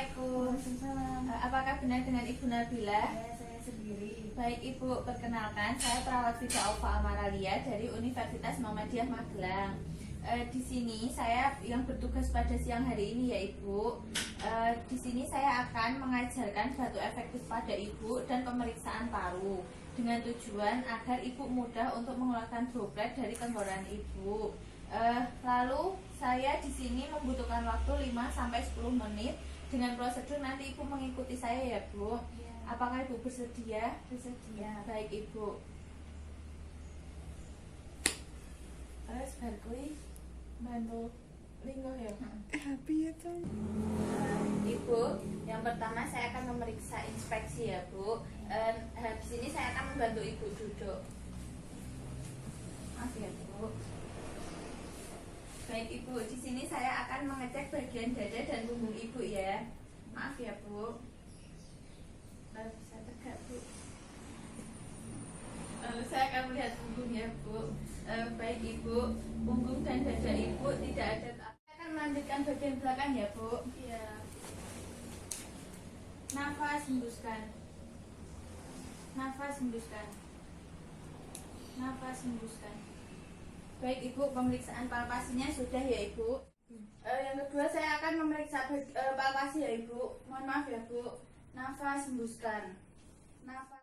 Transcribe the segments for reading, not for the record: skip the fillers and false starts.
Assalamualaikum. Waalaikumsalam. Apakah benar dengan Ibu Nabila? Ya, saya sendiri. Baik Ibu, perkenalkan saya perawat Fida Aufa Amaralia dari Universitas Muhammadiyah Magelang. Di sini saya yang bertugas pada siang hari ini ya Ibu. Di sini saya akan mengajarkan batu efektif pada Ibu dan pemeriksaan paru dengan tujuan agar Ibu mudah untuk mengeluarkan droplet dari tenggorokan Ibu. Lalu saya di sini membutuhkan waktu 5-10 menit. Dengan prosedur nanti Ibu mengikuti saya ya Bu. Ya. Apakah Ibu bersedia? Bersedia. Baik Ibu. Terus barkui bantu linggo ya. Happy ya tuh. Ibu, yang pertama saya akan memeriksa inspeksi ya Bu. Di sini saya akan membantu Ibu duduk. Maaf ya Bu. Baik Ibu, di sini saya akan mengecek bagian dada dan punggung Ibu ya. Maaf ya Bu. Lalu bisa tegak Bu. Lalu saya akan melihat punggungnya Bu. Baik Ibu, punggung dan dada Ibu tidak ada. Saya akan melanjutkan bagian belakang ya Bu. Iya. Nafas hembuskan. Nafas hembuskan. Nafas hembuskan. Baik Ibu, pemeriksaan palpasinya sudah ya Ibu. Yang kedua saya akan memeriksa palpasi ya Ibu. Mohon maaf ya Bu. Nafas hembuskan. Nafas.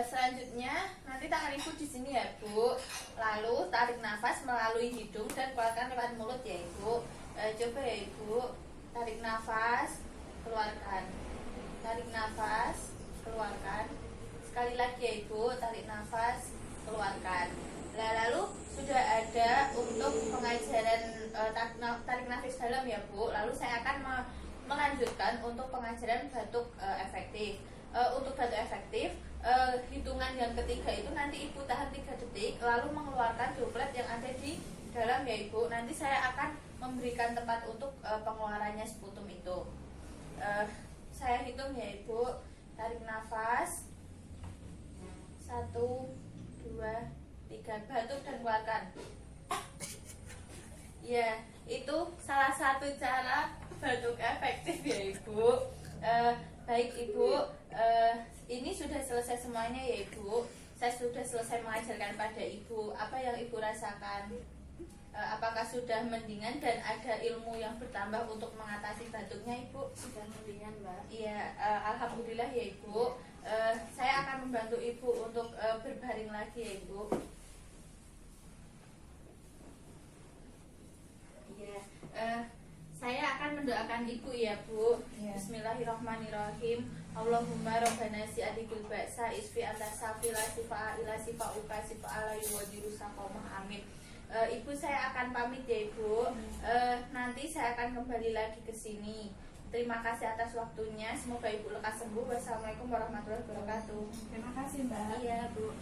Selanjutnya nanti tangan Ibu di sini ya Bu. Lalu tarik nafas melalui hidung dan keluarkan lewat mulut ya Ibu. Coba ya Ibu. Tarik nafas, keluarkan. Tarik nafas, keluarkan. Sekali lagi ya Ibu. Tarik nafas, keluarkan. Lalu sudah ada untuk pengajaran tarik nafas dalam ya Bu. Lalu saya akan melanjutkan untuk pengajaran batuk efektif. Untuk batuk efektif, hitungan yang ketiga itu nanti Ibu tahan 3 detik lalu mengeluarkan droplet yang ada di dalam ya Ibu. Nanti saya akan memberikan tempat untuk pengeluarannya sputum itu. Saya hitung ya Ibu. Tarik nafas 1, 2, 3, batuk dan keluarkan. Ya, itu salah satu cara batuk efektif ya Ibu. Baik Ibu, ini sudah selesai semuanya ya Ibu. Saya sudah selesai mengajarkan pada Ibu. Apa yang Ibu rasakan? Apakah sudah mendingan dan ada ilmu yang bertambah untuk mengatasi batuknya Ibu? Sudah mendingan Mbak. Iya, alhamdulillah ya Ibu. Saya akan membantu Ibu untuk berbaring lagi ya Ibu. Saya akan mendoakan Ibu ya Bu. Ya. Bismillahirrahmanirrahim. Allahumma rabbana si'adikul ba'sa isfi antas safila sifa'a ila sifa'uka sifa'ala yuwadiru saqomah amin. Ibu saya akan pamit ya Ibu. Nanti saya akan kembali lagi ke sini. Terima kasih atas waktunya. Semoga Ibu lekas sembuh. Wassalamualaikum warahmatullahi wabarakatuh. Terima kasih Mbak. Iya Bu.